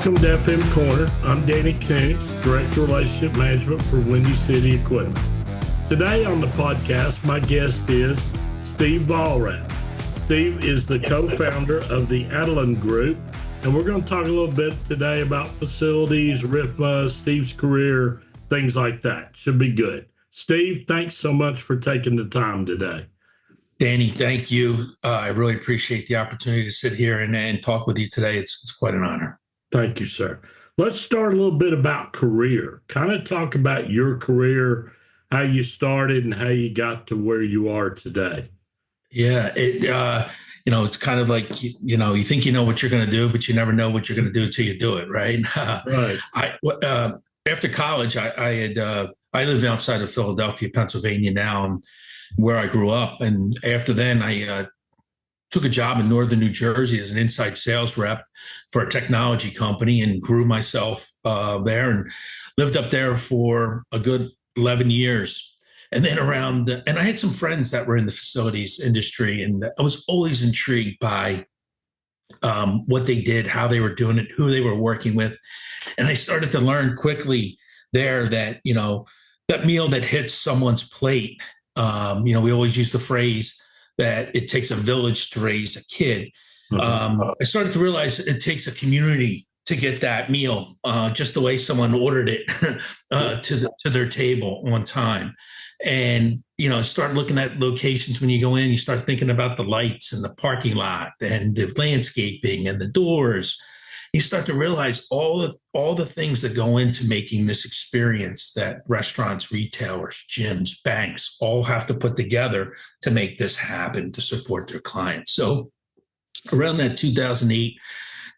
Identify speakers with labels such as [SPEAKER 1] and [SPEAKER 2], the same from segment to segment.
[SPEAKER 1] Welcome to FM Corner. I'm Danny Koontz, Director of Relationship Management for Windy City Equipment. Today on the podcast, my guest is Steve Vollrath. Steve is the co-founder of the Adelan Group, and we're going to talk a little bit today about facilities, RFMA, Steve's career, things like that. Should be good. Steve, thanks so much for taking the time today.
[SPEAKER 2] Danny, thank you. I really appreciate the opportunity to sit here and talk with you today. It's quite an honor.
[SPEAKER 1] Thank you, sir. Let's start a little bit about career. Kind of talk about your career, how you started and how you got to where you are today.
[SPEAKER 2] Yeah, it's kind of like, you think you know what you're going to do, but you never know what you're going to do until you do it, right?
[SPEAKER 1] Right.
[SPEAKER 2] After college, I lived outside of Philadelphia, Pennsylvania now, where I grew up. And after then, I took a job in northern New Jersey as an inside sales rep for a technology company and grew myself there and lived up there for a good 11 years. And then and I had some friends that were in the facilities industry, and I was always intrigued by what they did, how they were doing it, who they were working with. And I started to learn quickly there that, that meal that hits someone's plate, we always use the phrase that it takes a village to raise a kid. I started to realize it takes a community to get that meal, just the way someone ordered it to their table on time. And, start looking at locations when you go in, you start thinking about the lights and the parking lot and the landscaping and the doors. You start to realize all the things that go into making this experience that restaurants, retailers, gyms, banks all have to put together to make this happen to support their clients. So around that 2008-9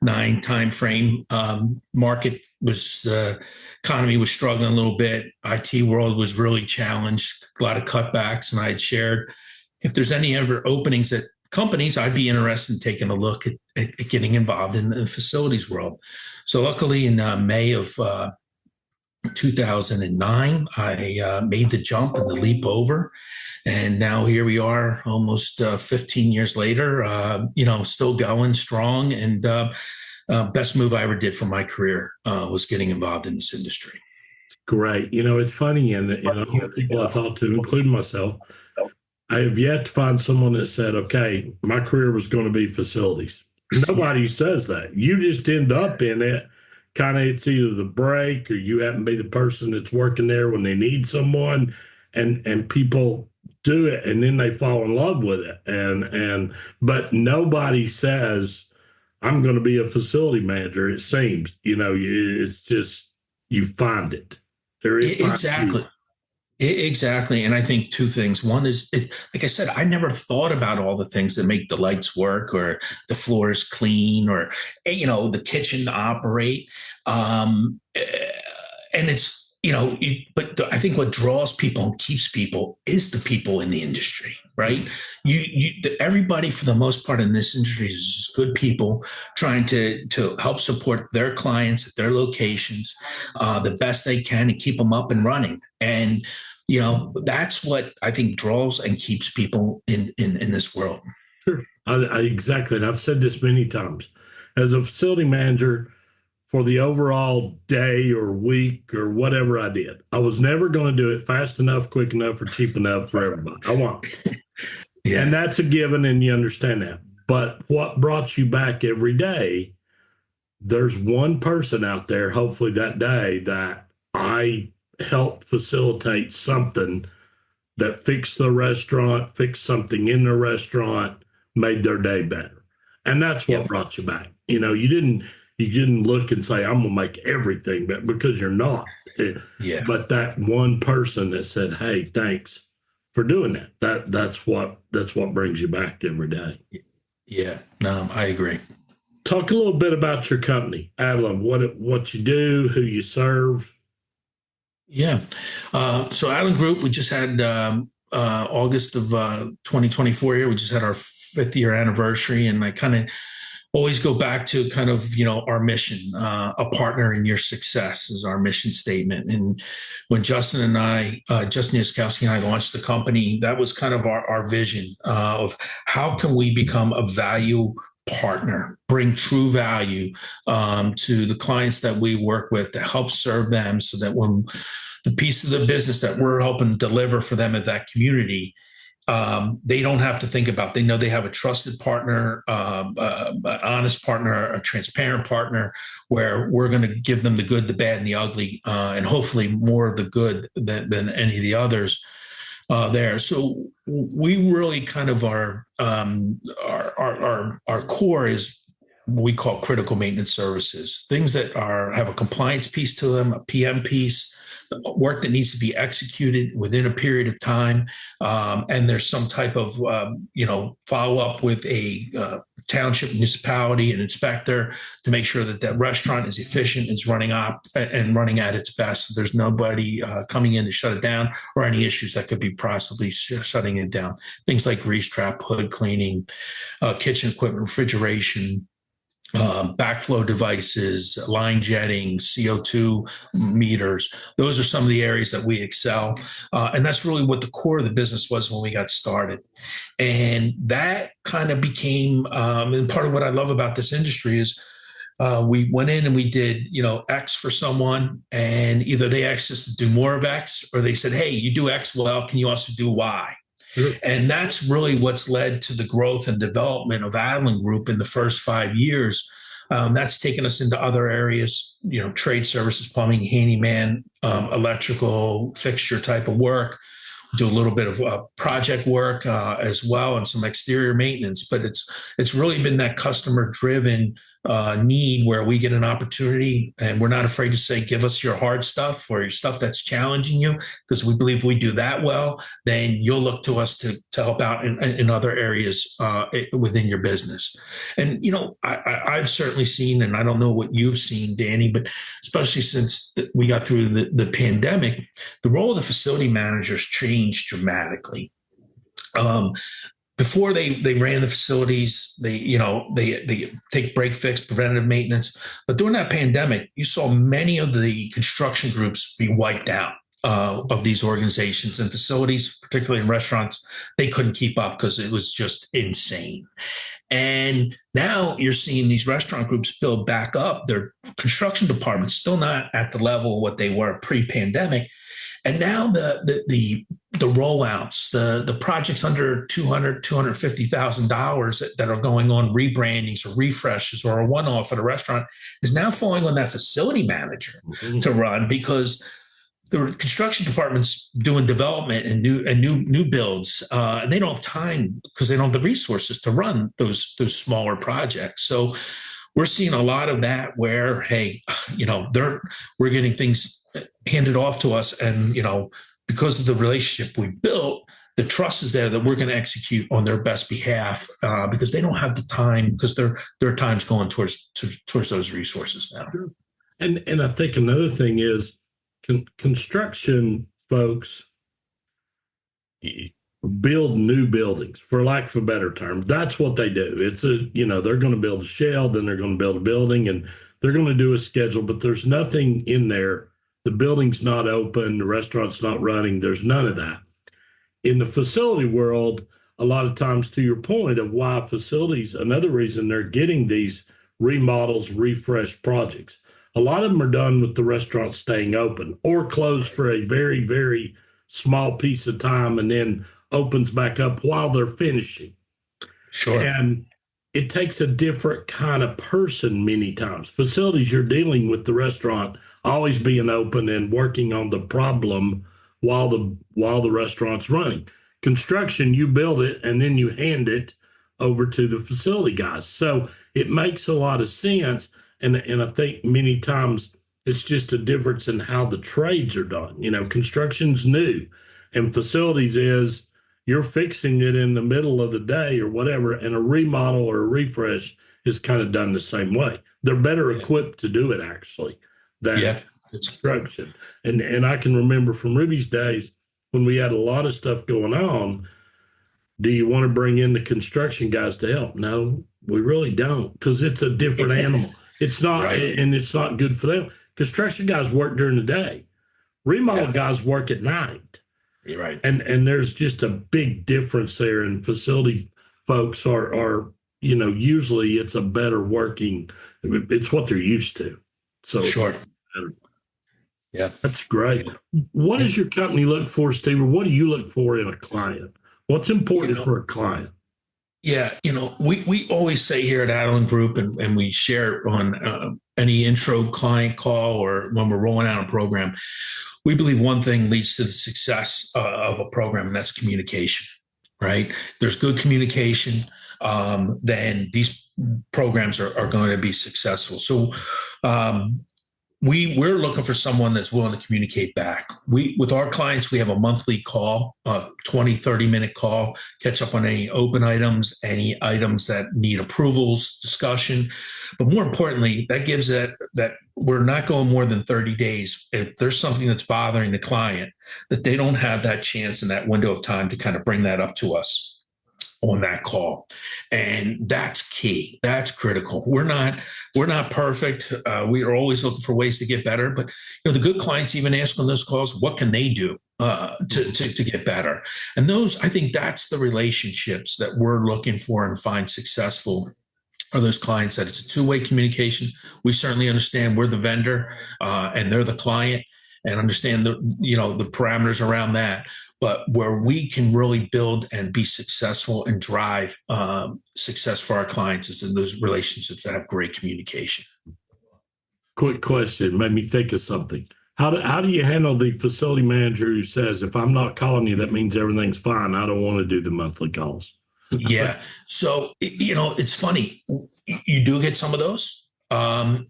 [SPEAKER 2] timeframe, market was economy was struggling a little bit. IT world was really challenged, a lot of cutbacks, and I had shared if there's any ever openings at companies, I'd be interested in taking a look at getting involved in the facilities world. So luckily in May of 2009, I made the jump and the leap over. And now here we are almost 15 years later, still going strong. And best move I ever did for my career was getting involved in this industry.
[SPEAKER 1] Great. It's funny, and all the people I talk to, including myself, I have yet to find someone that said, okay, my career was going to be facilities. Nobody says that. You just end up in it. Kind of it's either the break or you happen to be the person that's working there when they need someone, and people do it and then they fall in love with it. But nobody says, I'm going to be a facility manager. It seems, it's just, you find it. There is
[SPEAKER 2] exactly. Exactly. And I think two things. One is, like I said, I never thought about all the things that make the lights work or the floors clean or, the kitchen operate. And it's, but I think what draws people and keeps people is the people in the industry, right? Everybody for the most part in this industry is just good people trying to help support their clients at their locations the best they can and keep them up and running. And, that's what I think draws and keeps people in this world.
[SPEAKER 1] Sure. Exactly. And I've said this many times. As a facility manager, for the overall day or week or whatever I did, I was never going to do it fast enough, quick enough, or cheap enough for everybody. I want it. Yeah. And that's a given, and you understand that. But what brought you back every day, there's one person out there, hopefully that day, that I helped facilitate something that fixed the restaurant, fixed something in the restaurant, made their day better. And that's what brought you back. You didn't look and say, I'm going to make everything better, because you're not.
[SPEAKER 2] Yeah.
[SPEAKER 1] But that one person that said, hey, thanks for doing that. That's what brings you back every day.
[SPEAKER 2] Yeah, no, I agree.
[SPEAKER 1] Talk a little bit about your company, Adelan, what you do, who you serve.
[SPEAKER 2] Yeah. So Adelan Group, we just had August of 2024 here. We just had our 5th year anniversary, and I kind of always go back to kind of, our mission, a partner in your success is our mission statement. And when Justin Yaskowski and I launched the company, that was kind of our vision of how can we become a value partner, bring true value to the clients that we work with to help serve them, so that when the pieces of business that we're helping deliver for them in that community, they don't have to think about. They know they have a trusted partner, an honest partner, a transparent partner, where we're going to give them the good, the bad, and the ugly, and hopefully more of the good than any of the others there. So we really kind of our core is what we call critical maintenance services, things that have a compliance piece to them, a PM piece, work that needs to be executed within a period of time, and there's some type of follow up with a township, municipality, an inspector to make sure that that restaurant is efficient, is running up and running at its best. There's nobody coming in to shut it down, or any issues that could be possibly shutting it down. Things like grease trap, hood cleaning, kitchen equipment, refrigeration, backflow devices, line jetting, CO2 meters. Those are some of the areas that we excel. And that's really what the core of the business was when we got started. And that kind of became, and part of what I love about this industry is we went in and we did, X for someone, and either they asked us to do more of X, or they said, hey, you do X well, can you also do Y? Sure. And that's really what's led to the growth and development of Adlin Group in the first 5 years. That's taken us into other areas, trade services, plumbing, handyman, electrical fixture type of work. Do a little bit of project work as well, and some exterior maintenance. But it's really been that customer driven need where we get an opportunity, and we're not afraid to say, give us your hard stuff or your stuff that's challenging you, because we believe if we do that well, then you'll look to us to help out in other areas within your business. And, I've certainly seen, and I don't know what you've seen, Danny, but especially since we got through the pandemic, the role of the facility managers changed dramatically. Before they ran the facilities, they take break fix, preventative maintenance. But during that pandemic, you saw many of the construction groups be wiped out of these organizations and facilities, particularly in restaurants. They couldn't keep up because it was just insane. And now you're seeing these restaurant groups build back up. Their construction departments still not at the level of what they were pre-pandemic. And now the rollouts, the projects under $250,000 that are going on, rebrandings or refreshes or a one-off at a restaurant, is now falling on that facility manager to run, because the construction department's doing development and new builds, and they don't have time because they don't have the resources to run those smaller projects. So we're seeing a lot of that where, hey, we're getting things handed off to us, and because of the relationship we built, the trust is there that we're going to execute on their best behalf, because they don't have the time, because their time's going towards those resources now.
[SPEAKER 1] Sure. And I think another thing is construction folks build new buildings, for lack of a better term. That's what they do. It's they're going to build a shell, then they're going to build a building, and they're going to do a schedule, but there's nothing in there. The building's not open, the restaurant's not running. There's none of that. In the facility world, a lot of times, to your point of why facilities, another reason they're getting these remodels, refresh projects, a lot of them are done with the restaurant staying open or closed for a very, very small piece of time, and then opens back up while they're finishing.
[SPEAKER 2] Sure.
[SPEAKER 1] And it takes a different kind of person many times. Facilities, you're dealing with the restaurant always being open and working on the problem while the restaurant's running. Construction, you build it and then you hand it over to the facility guys. So it makes a lot of sense. And I think many times it's just a difference in how the trades are done. Construction's new, and facilities is you're fixing it in the middle of the day or whatever, and a remodel or a refresh is kind of done the same way. They're better equipped to do it, actually, than construction. And I can remember from Ruby's days when we had a lot of stuff going on. Do you want to bring in the construction guys to help? No, we really don't, because it's a different animal. It's not, right. And it's not good for them. Construction guys work during the day. Remodel guys work at night.
[SPEAKER 2] You're right.
[SPEAKER 1] And there's just a big difference there. And facility folks are usually it's a better working, it's what they're used to. So it's
[SPEAKER 2] Sure.
[SPEAKER 1] better.
[SPEAKER 2] Yeah.
[SPEAKER 1] That's great. What
[SPEAKER 2] Yeah.
[SPEAKER 1] does your company look for, Steve? Or what do you look for in a client? What's
[SPEAKER 2] You
[SPEAKER 1] important
[SPEAKER 2] know,
[SPEAKER 1] for a client?
[SPEAKER 2] yeah, we always say here at Allen Group, and we share on any intro client call or when we're rolling out a program, we believe one thing leads to the success of a program, and that's communication, right? There's good communication, then these programs are going to be successful. So um, we're looking for someone that's willing to communicate back. With our clients, we have a monthly call, 20-30 minute call, catch up on any open items, any items that need approvals, discussion. But more importantly, that gives that we're not going more than 30 days. If there's something that's bothering the client, that they don't have that chance in that window of time to kind of bring that up to us on that call. And that's key. That's critical. We're not perfect. We are always looking for ways to get better, but the good clients even ask on those calls, what can they do to get better? And those, I think that's the relationships that we're looking for and find successful are those clients that it's a two-way communication. We certainly understand we're the vendor and they're the client, and understand the parameters around that. But where we can really build and be successful and drive success for our clients is in those relationships that have great communication.
[SPEAKER 1] Quick question made me think of something. How do you handle the facility manager who says, if I'm not calling you, that means everything's fine. I don't want to do the monthly calls?
[SPEAKER 2] Yeah. So, it's funny. You do get some of those. But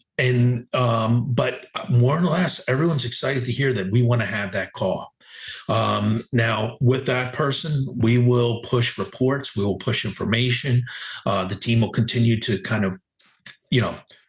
[SPEAKER 2] more or less, everyone's excited to hear that we want to have that call. Now, with that person, we will push reports, we will push information. The team will continue to kind of,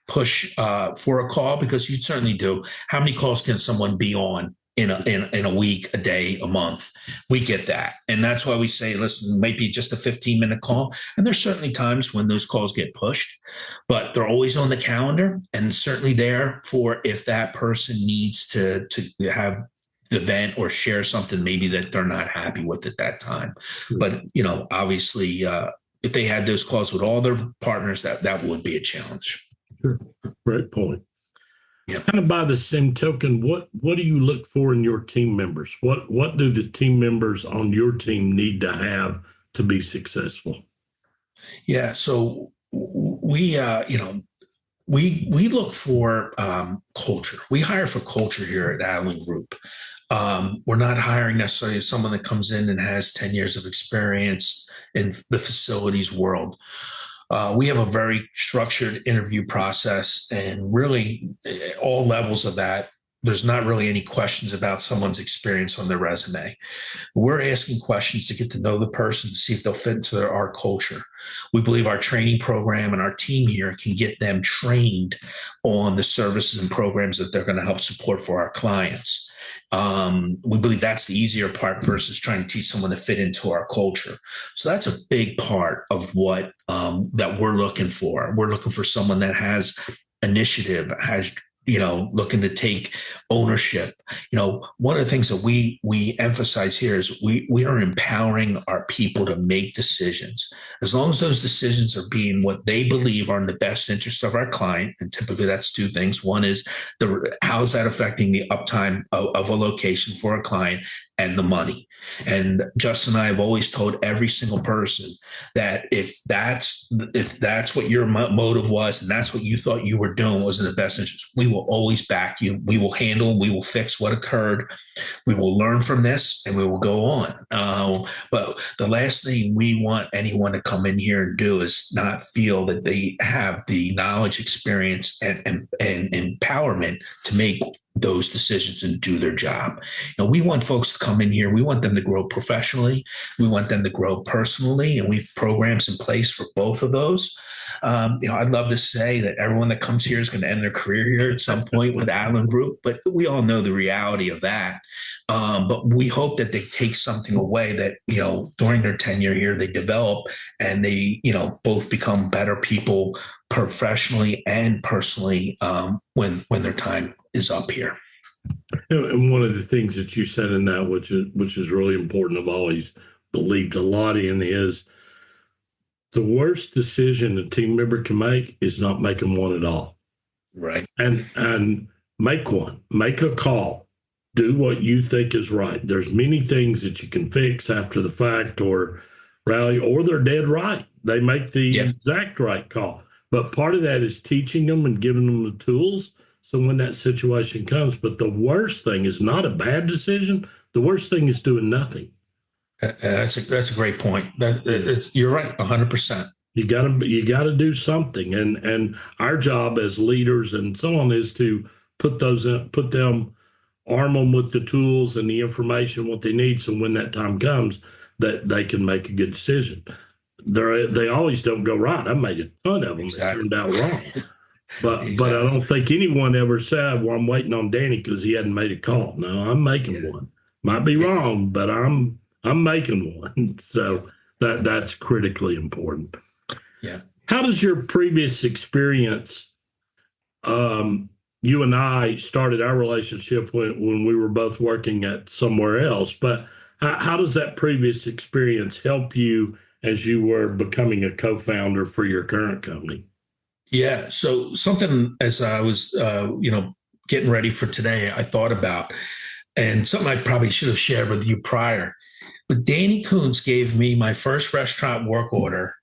[SPEAKER 2] push for a call, because you certainly do. How many calls can someone be on in a week, a day, a month? We get that. And that's why we say, listen, it might be just a 15-minute call. And there's certainly times when those calls get pushed, but they're always on the calendar and certainly there for if that person needs to have the vent or share something maybe that they're not happy with at that time. But, obviously, if they had those calls with all their partners, that would be a challenge.
[SPEAKER 1] Sure. Great point.
[SPEAKER 2] Yeah.
[SPEAKER 1] Kind of by the same token, what do you look for in your team members? What do the team members on your team need to have to be successful?
[SPEAKER 2] Yeah. So we look for culture. We hire for culture here at Allen Group. We're not hiring necessarily someone that comes in and has 10 years of experience in the facilities world. We have a very structured interview process, and really all levels of that. There's not really any questions about someone's experience on their resume. We're asking questions to get to know the person, to see if they'll fit into our culture. We believe our training program and our team here can get them trained on the services and programs that they're going to help support for our clients. We believe that's the easier part versus trying to teach someone to fit into our culture. So that's a big part of what that we're looking for. We're looking for someone that has initiative, has looking to take ownership. One of the things that we emphasize here is we are empowering our people to make decisions. As long as those decisions are being what they believe are in the best interest of our client, and typically that's two things. One is how is that affecting the uptime of a location for a client, and the money. And Justin and I have always told every single person that if that's what your motive was, and that's what you thought you were doing was in the best interest, we will always back you. We will handle, we will fix what occurred. We will learn from this, and we will go on. But the last thing we want anyone to come in here and do is not feel that they have the knowledge, experience, and empowerment to make those decisions and do their job. We want folks to come in here. We want them to grow professionally. We want them to grow personally, and we have programs in place for both of those. I'd love to say that everyone that comes here is going to end their career here at some point with Allen Group, but we all know the reality of that. But we hope that they take something away that, during their tenure here, they develop and they, both become better people professionally and personally when their time is up here.
[SPEAKER 1] And one of the things that you said in that, which is really important, I've always believed a lot in, is The worst decision a team member can make is not making one at all.
[SPEAKER 2] Right.
[SPEAKER 1] And make one. Make a call. Do what you think is right. There's many things that you can fix after the fact or rally, or they're dead right. They make the exact right call. But part of that is teaching them and giving them the tools so when that situation comes. But the worst thing is not a bad decision. The worst thing is doing nothing.
[SPEAKER 2] That's a great point. You're right, 100%.
[SPEAKER 1] You gotta do something, and our job as leaders and so on is to put them, arm them with the tools and the information what they need, so when that time comes, that they can make a good decision. They always don't go right. I made a ton of them that turned out wrong, but I don't think anyone ever said, "Well, I'm waiting on Danny because he hadn't made a call." No, I'm making one. Might be wrong, but I'm making one. So that's critically important.
[SPEAKER 2] Yeah.
[SPEAKER 1] How does your previous experience, you and I started our relationship when we were both working at somewhere else, but how does that previous experience help you as you were becoming a co-founder for your current company?
[SPEAKER 2] Yeah. So something as I was, getting ready for today, I thought about, and something I probably should have shared with you prior. But Danny Koontz gave me my first restaurant work order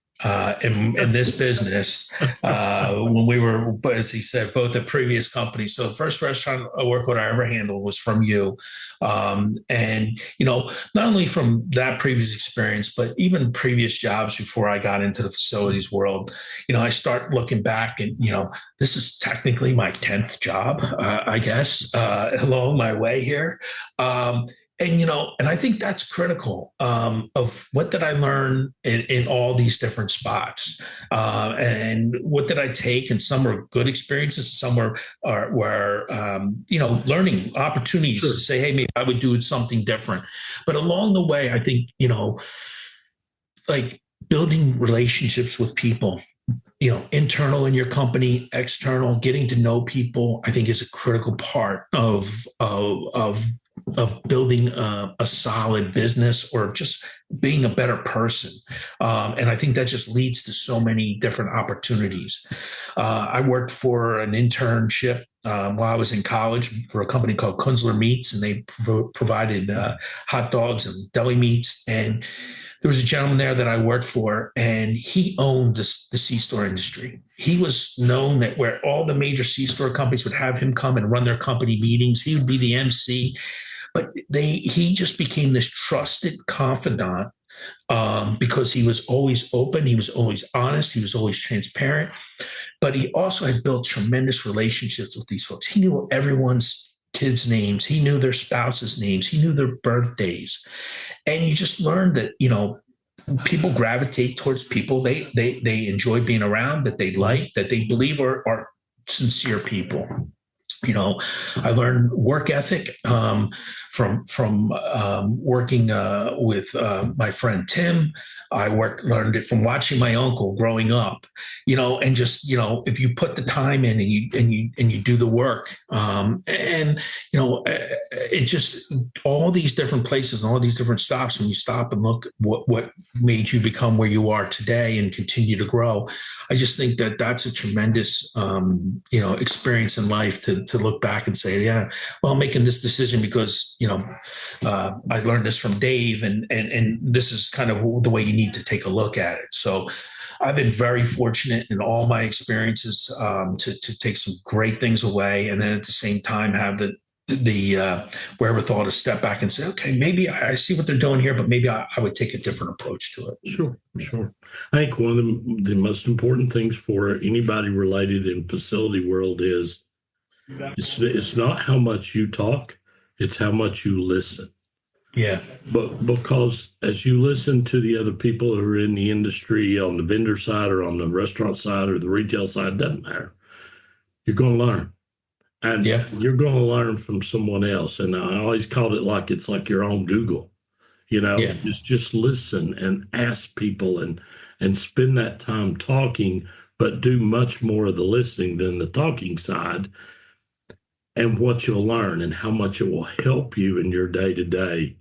[SPEAKER 2] in this business when we were, as he said, both at previous companies. So the first restaurant work order I ever handled was from you. And, not only from that previous experience, but even previous jobs before I got into the facilities world, I start looking back and, this is technically my 10th job, I guess, along my way here. And I think that's critical of what did I learn in all these different spots, and what did I take? And some were good experiences, some were learning opportunities to say, hey, maybe I would do something different. But along the way, I think like building relationships with people, internal in your company, external, getting to know people, I think is a critical part of building a solid business or just being a better person. And I think that just leads to so many different opportunities. I worked for an internship while I was in college for a company called Koontz Meats, and they provided hot dogs and deli meats. And there was a gentleman there that I worked for, and he owned the C-store industry. He was known that where all the major C-store companies would have him come and run their company meetings, he would be the MC. But he just became this trusted confidant because he was always open, he was always honest, he was always transparent. But he also had built tremendous relationships with these folks. He knew everyone's kids' names, he knew their spouses' names, he knew their birthdays. And you just learned that, people gravitate towards people they enjoy being around, that they like, that they believe are sincere people. I learned work ethic from working with my friend Tim. I learned it from watching my uncle growing up, and just, if you put the time in and you do the work, it just, all these different places and all these different stops, when you stop and look what made you become where you are today and continue to grow. I just think that that's a tremendous, experience in life to look back and say, yeah, well, I'm making this decision because, I learned this from Dave, and this is kind of the way you need to take a look at it. So I've been very fortunate in all my experiences to take some great things away, and then at the same time have the wherewithal to step back and say, okay, maybe I see what they're doing here, but maybe I would take a different approach to it.
[SPEAKER 1] Sure. I think one of the most important things for anybody related in facility world is it's not how much you talk, it's how much you listen.
[SPEAKER 2] Yeah.
[SPEAKER 1] But because as you listen to the other people who are in the industry on the vendor side or on the restaurant side or the retail side, it doesn't matter. You're going to learn. And you're going to learn from someone else. And I always called it like it's like your own Google. Just listen and ask people and spend that time talking, but do much more of the listening than the talking side. And what you'll learn and how much it will help you in your day-to-day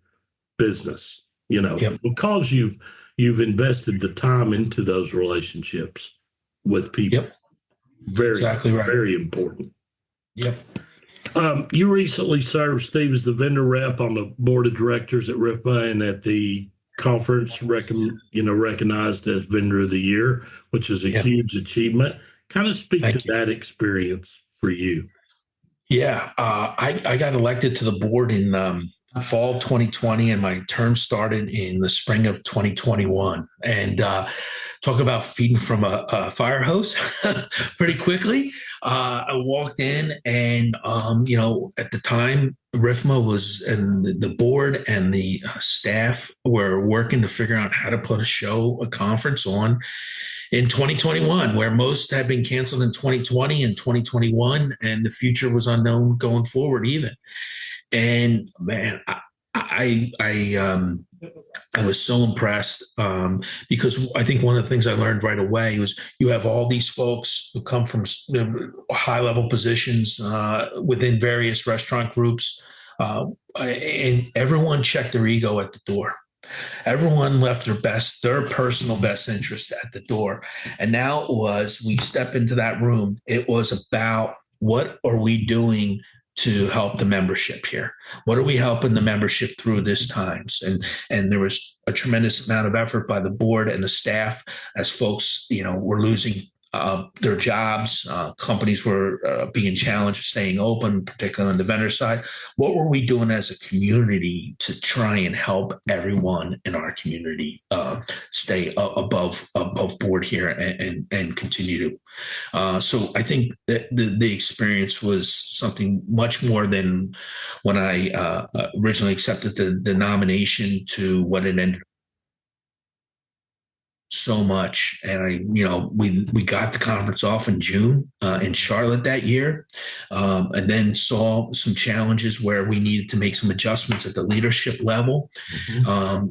[SPEAKER 1] business, because you've invested the time into those relationships with people.
[SPEAKER 2] Yep.
[SPEAKER 1] Very,
[SPEAKER 2] Exactly right.
[SPEAKER 1] very important.
[SPEAKER 2] Yep.
[SPEAKER 1] You recently served, Steve, as the vendor rep on the board of directors at RIFMA and at the conference, recognized as vendor of the year, which is a
[SPEAKER 2] Yep.
[SPEAKER 1] huge achievement. Kind of speak to
[SPEAKER 2] Thank you.
[SPEAKER 1] that experience for you.
[SPEAKER 2] Yeah, I got elected to the board in fall 2020, and my term started in the spring of 2021. And talk about feeding from a fire hose pretty quickly. I walked in, and at the time, RIFMA was, and the board and the staff were working to figure out how to put a conference on in 2021, where most had been canceled in 2020 and 2021, and the future was unknown going forward even. And man, I was so impressed because I think one of the things I learned right away was you have all these folks who come from high level positions within various restaurant groups, and everyone checked their ego at the door. Everyone left their personal best interest at the door. And now it was, we step into that room. It was about, what are we doing to help the membership here? What are we helping the membership through this times? And there was a tremendous amount of effort by the board and the staff as folks, were losing their jobs. Companies were being challenged, staying open, particularly on the vendor side. What were we doing as a community to try and help everyone in our community stay above board here and continue to? So I think that the experience was something much more than when I originally accepted the nomination to what it ended up so much. And we got the conference off in June in Charlotte that year, and then saw some challenges where we needed to make some adjustments at the leadership level.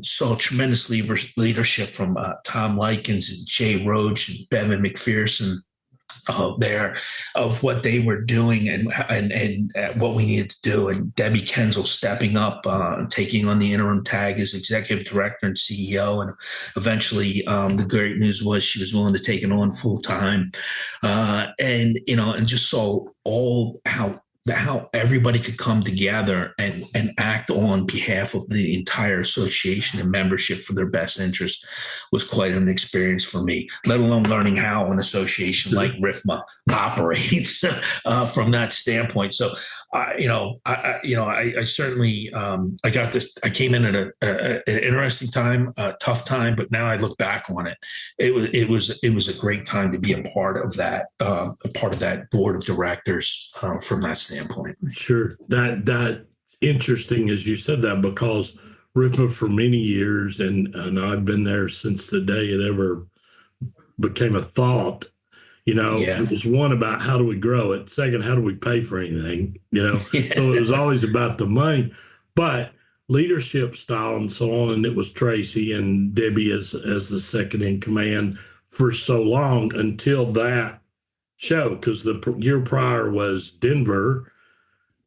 [SPEAKER 2] Saw tremendous leadership from Tom Likens and Jay Roach and Bevan McPherson there, of what they were doing and what we needed to do. And Debbie Kenzel stepping up, taking on the interim tag as executive director and CEO. And eventually the great news was she was willing to take it on full time. And just saw how everybody could come together and act on behalf of the entire association and membership for their best interest was quite an experience for me, let alone learning how an association like RIFMA operates from that standpoint. So, I certainly, I got this, I came in at an interesting time, a tough time, but now I look back on it. It was a great time to be a part of that board of directors from that standpoint.
[SPEAKER 1] Sure. That interesting as you said that, because RIFMA for many years, and I've been there since the day it ever became a thought. It was one about how do we grow it? Second, how do we pay for anything? So it was always about the money, but leadership style and so on. And it was Tracy and Debbie as the second in command for so long until that show, because the year prior was Denver.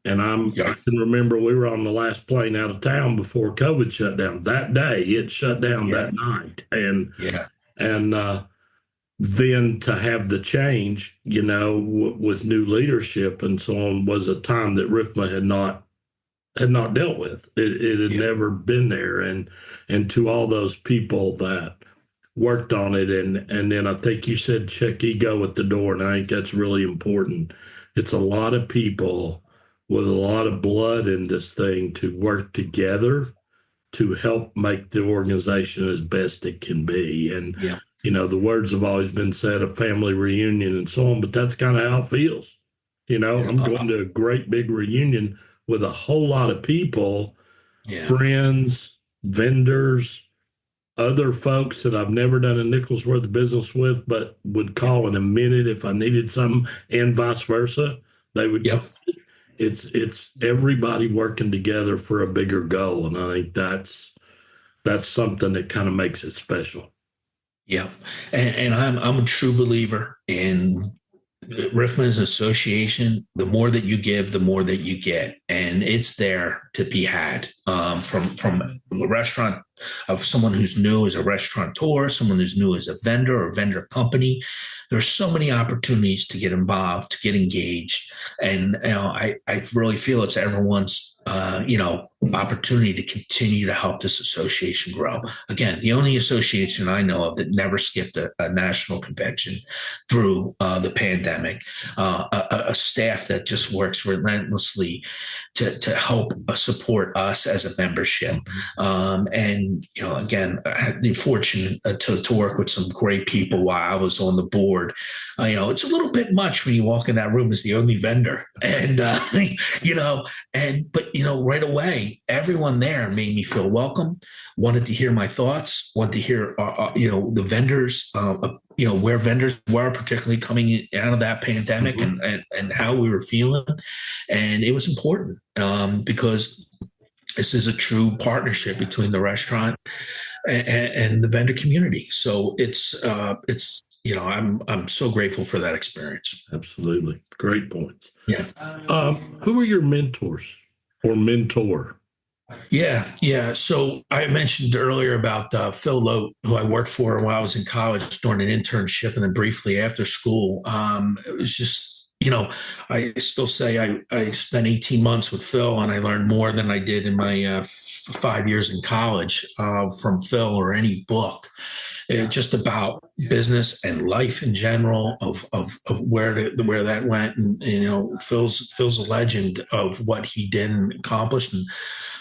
[SPEAKER 1] And I can remember we were on the last plane out of town before COVID shut down. That day, it shut down that night. And then to have the change, with new leadership and so on, was a time that RIFMA had not dealt with. It had never been there. And to all those people that worked on it, and then I think you said check ego at the door, and I think that's really important. It's a lot of people with a lot of blood in this thing to work together to help make the organization as best it can be. And the words have always been said, a family reunion and so on, but that's kind of how it feels. I'm going to a great big reunion with a whole lot of people, friends, vendors, other folks that I've never done a nickel's worth of business with, but would call in a minute if I needed something, and vice versa. They would. It's everybody working together for a bigger goal, and I think that's something that kind of makes it special.
[SPEAKER 2] Yeah, and I'm a true believer in Riffman is an association. The more that you give, the more that you get, and it's there to be had. From a restaurant of someone who's new as a restaurateur, someone who's new as a vendor or vendor company. There's so many opportunities to get involved, to get engaged, and I really feel it's everyone's opportunity to continue to help this association grow. Again, the only association I know of that never skipped a national convention through the pandemic, a staff that just works relentlessly to help support us as a membership. Again, I had the fortune to work with some great people while I was on the board. It's a little bit much when you walk in that room as the only vendor, and right away, everyone there made me feel welcome, wanted to hear my thoughts, wanted to hear, the vendors, where vendors were, particularly coming out of that pandemic, and how we were feeling. And it was important because this is a true partnership between the restaurant and the vendor community. So I'm so grateful for that experience.
[SPEAKER 1] Absolutely. Great points.
[SPEAKER 2] Yeah.
[SPEAKER 1] Who are your mentors or mentor?
[SPEAKER 2] Yeah. So I mentioned earlier about Phil Lote, who I worked for while I was in college during an internship and then briefly after school. It was just, I still say I spent 18 months with Phil, and I learned more than I did in my 5 years in college from Phil or any book. Just about business and life in general of where that went. And, Phil's a legend of what he did and accomplished. And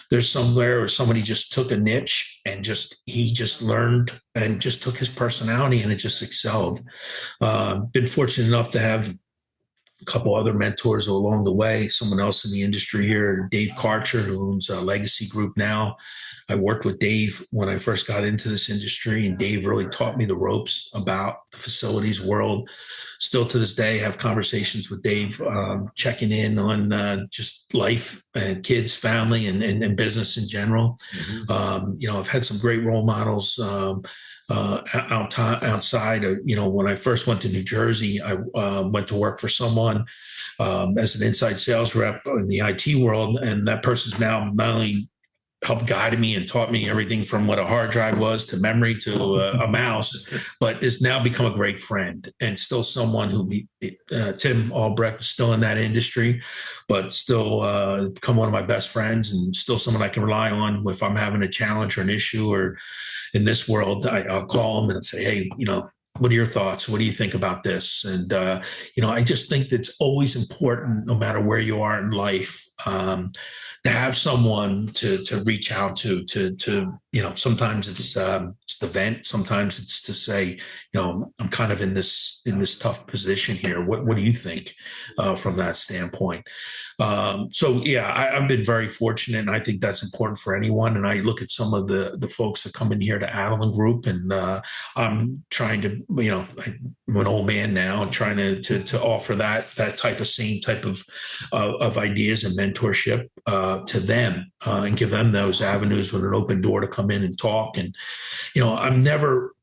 [SPEAKER 2] there's somewhere where somebody just took a niche and he just learned and just took his personality and it just excelled. Been fortunate enough to have a couple other mentors along the way. Someone else in the industry here, Dave Karcher, who owns a Legacy Group now. I worked with Dave when I first got into this industry, and Dave really taught me the ropes about the facilities world. Still to this day, have conversations with Dave, checking in on just life and kids, family, and business in general. Mm-hmm. I've had some great role models outside of, when I first went to New Jersey, I went to work for someone as an inside sales rep in the IT world. And that person's now not only helped guide me and taught me everything from what a hard drive was to memory to a mouse, but has now become a great friend and still someone who Tim Albrecht is still in that industry, but still become one of my best friends and still someone I can rely on if I'm having a challenge or an issue or in this world. I'll call him and say, hey, what are your thoughts? What do you think about this? And, I just think that it's always important, no matter where you are in life, to have someone to reach out to sometimes it's the vent. Sometimes it's to say, I'm kind of in this tough position here. What do you think from that standpoint? I've been very fortunate, and I think that's important for anyone. And I look at some of the folks that come in here to Adeline Group, and I'm trying to, I'm an old man now, and trying to offer that same type of ideas and mentorship to them and give them those avenues with an open door to come in and talk. And I'm never,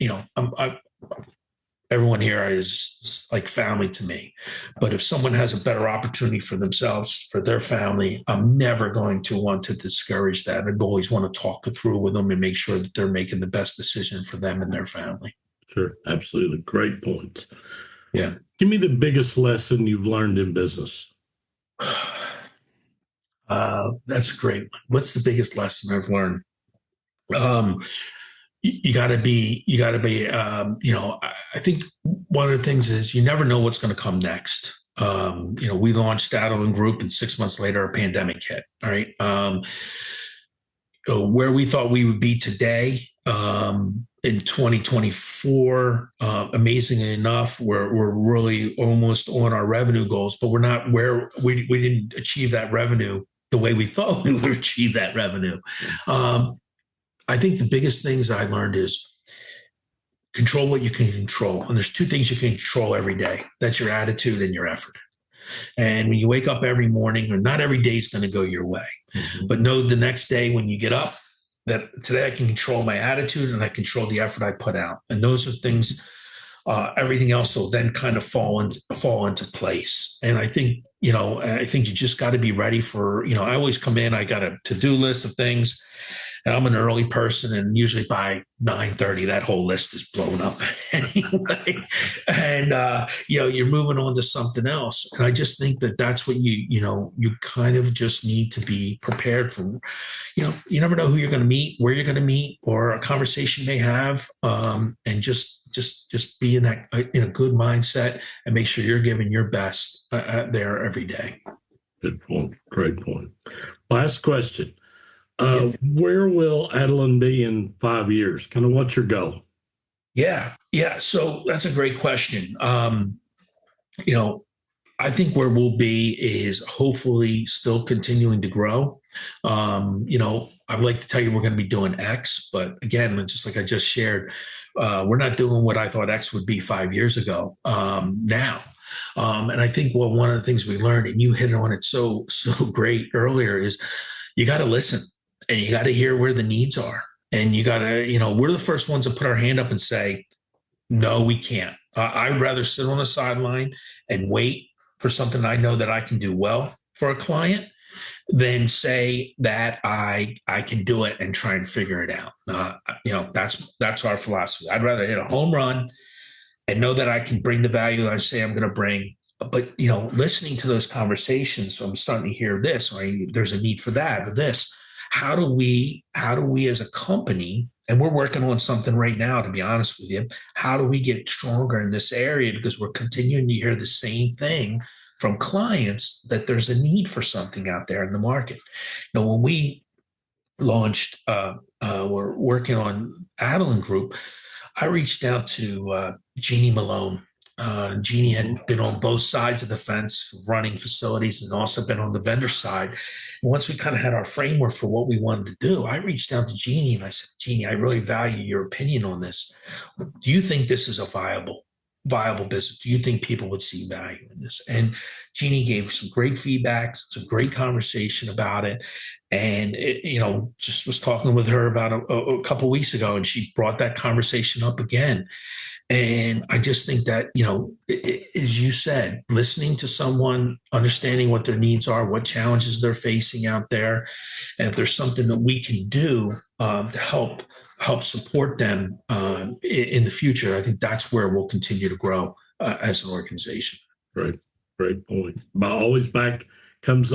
[SPEAKER 2] everyone here is like family to me. But if someone has a better opportunity for themselves, for their family, I'm never going to want to discourage that. I'd always want to talk it through with them and make sure that they're making the best decision for them and their family.
[SPEAKER 1] Sure. Absolutely. Great points.
[SPEAKER 2] Yeah.
[SPEAKER 1] Give me the biggest lesson you've learned in business.
[SPEAKER 2] That's great. What's the biggest lesson I've learned? You gotta be, I think one of the things is you never know what's going to come next. We launched Adeline Group, and 6 months later, a pandemic hit. All right. Where we thought we would be today, in 2024, amazingly enough, we're really almost on our revenue goals, but we're not where we didn't achieve that revenue the way we thought we would achieve that revenue. I think the biggest things I learned is control what you can control. And there's two things you can control every day. That's your attitude and your effort. And when you wake up every morning, or not every day is going to go your way, but know the next day when you get up that today I can control my attitude and I control the effort I put out. And those are things everything else will then kind of fall into place. And I think you just got to be ready for, I always come in, I got a to-do list of things, and I'm an early person, and usually by 9:30, that whole list is blown up anyway. And, you're moving on to something else. And I just think that that's what you kind of just need to be prepared for. You never know who you're going to meet, where you're going to meet, or a conversation may have, and just be in a good mindset and make sure you're giving your best there every day.
[SPEAKER 1] Good point. Great point. Last question. Where will Adeline be in 5 years? Kind of what's your goal?
[SPEAKER 2] Yeah. So that's a great question. I think where we'll be is hopefully still continuing to grow. I'd like to tell you we're going to be doing X, but again, just like I just shared, we're not doing what I thought X would be 5 years ago now. And I think one of the things we learned, and you hit on it so great earlier, is you got to listen and you got to hear where the needs are. And you got to, we're the first ones to put our hand up and say, no, we can't. I'd rather sit on the sideline and wait for something I know that I can do well for a client than say that I can do it and try and figure it out. That's our philosophy. I'd rather hit a home run and know that I can bring the value that I say I'm going to bring. But, listening to those conversations, so I'm starting to hear this, or there's a need for that or this. How do we as a company, and we're working on something right now, to be honest with you, how do we get stronger in this area? Because we're continuing to hear the same thing from clients, that there's a need for something out there in the market. When we launched, we're working on Adeline Group, I reached out to Jeannie Malone. Jeannie had been on both sides of the fence, running facilities, and also been on the vendor side. And once we kind of had our framework for what we wanted to do, I reached out to Jeannie and I said, Jeannie, I really value your opinion on this. Do you think this is a viable business? Do you think people would see value in this? And Jeannie gave some great feedback, some great conversation about it. And, just was talking with her about a couple of weeks ago, and she brought that conversation up again. And I just think that, as you said, listening to someone, understanding what their needs are, what challenges they're facing out there, and if there's something that we can do to help support them in the future, I think that's where we'll continue to grow as an organization.
[SPEAKER 1] Right. Great point. But always comes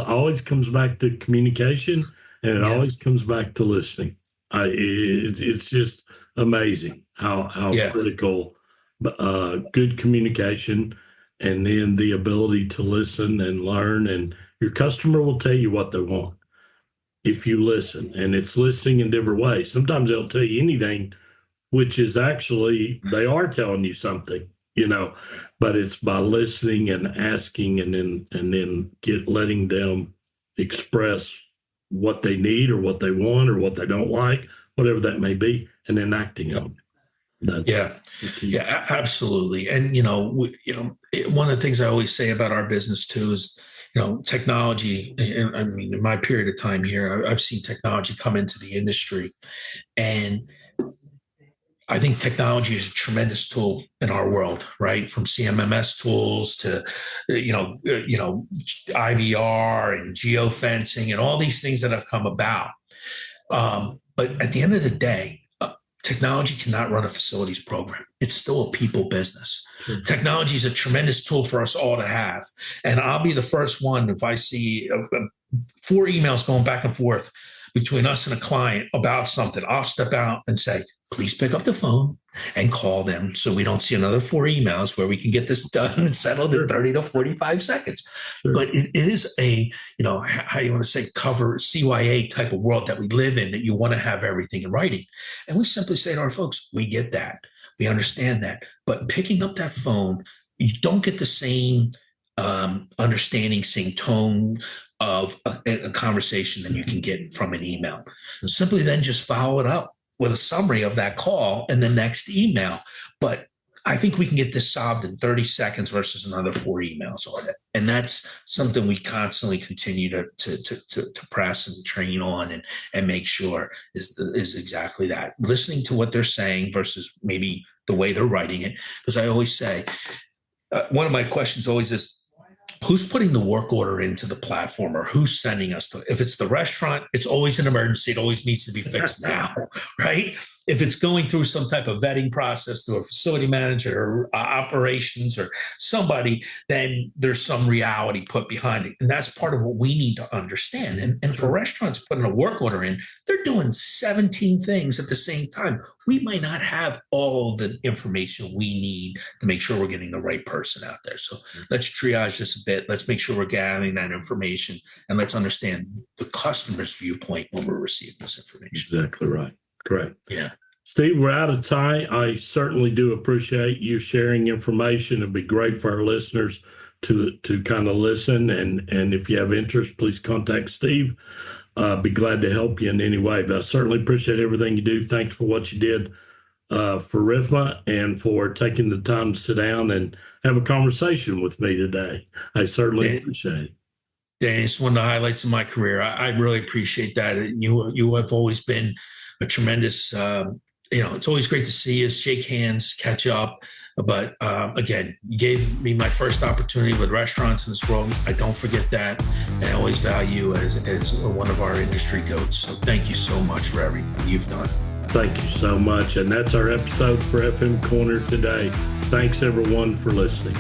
[SPEAKER 1] back to communication, and it always comes back to listening. It's just amazing how critical good communication, and then the ability to listen and learn, and your customer will tell you what they want if you listen, and it's listening in different ways. Sometimes they'll tell you anything, which is actually they are telling you something, but it's by listening and asking, and then letting them express what they need or what they want or what they don't like, whatever that may be, and then acting on it.
[SPEAKER 2] Absolutely. And, one of the things I always say about our business too is, technology. And I mean, in my period of time here, I've seen technology come into the industry, and I think technology is a tremendous tool in our world, right? From CMMS tools to, IVR and geofencing and all these things that have come about. But at the end of the day, technology cannot run a facilities program. It's still a people business. Mm-hmm. Technology is a tremendous tool for us all to have. And I'll be the first one, if I see 4 emails going back and forth between us and a client about something, I'll step out and say, please pick up the phone and call them so we don't see another 4 emails where we can get this done and settled in 30 to 45 seconds. Sure. But it is a, how you want to say, cover CYA type of world that we live in, that you want to have everything in writing. And we simply say to our folks, we get that. We understand that. But picking up that phone, you don't get the same understanding, same tone of a conversation that you can get from an email. Simply then just follow it up with a summary of that call in the next email. But I think we can get this solved in 30 seconds versus another 4 emails on it. And that's something we constantly continue to press and train on and make sure is exactly that. Listening to what they're saying versus maybe the way they're writing it. Because I always say, one of my questions always is, who's putting the work order into the platform, or who's sending us if it's the restaurant, it's always an emergency. It always needs to be fixed now, right? If it's going through some type of vetting process through a facility manager or operations or somebody, then there's some reality put behind it. And that's part of what we need to understand. And for restaurants putting a work order in, they're doing 17 things at the same time. We might not have all the information we need to make sure we're getting the right person out there. So let's triage this a bit. Let's make sure we're gathering that information, and let's understand the customer's viewpoint when we're receiving this information.
[SPEAKER 1] Exactly right. Correct.
[SPEAKER 2] Yeah.
[SPEAKER 1] Steve, we're out of time. I certainly do appreciate you sharing information. It'd be great for our listeners to kind of listen. And if you have interest, please contact Steve. Be glad to help you in any way. But I certainly appreciate everything you do. Thanks for what you did for RIFMA and for taking the time to sit down and have a conversation with me today. I certainly appreciate it.
[SPEAKER 2] Dan, it's one of the highlights of my career. I really appreciate that. You have always been a tremendous, it's always great to see us, shake hands, catch up. But again, you gave me my first opportunity with restaurants in this world. I don't forget that. And I always value as one of our industry goats. So thank you so much for everything you've done.
[SPEAKER 1] Thank you so much. And that's our episode for FM Corner today. Thanks everyone for listening.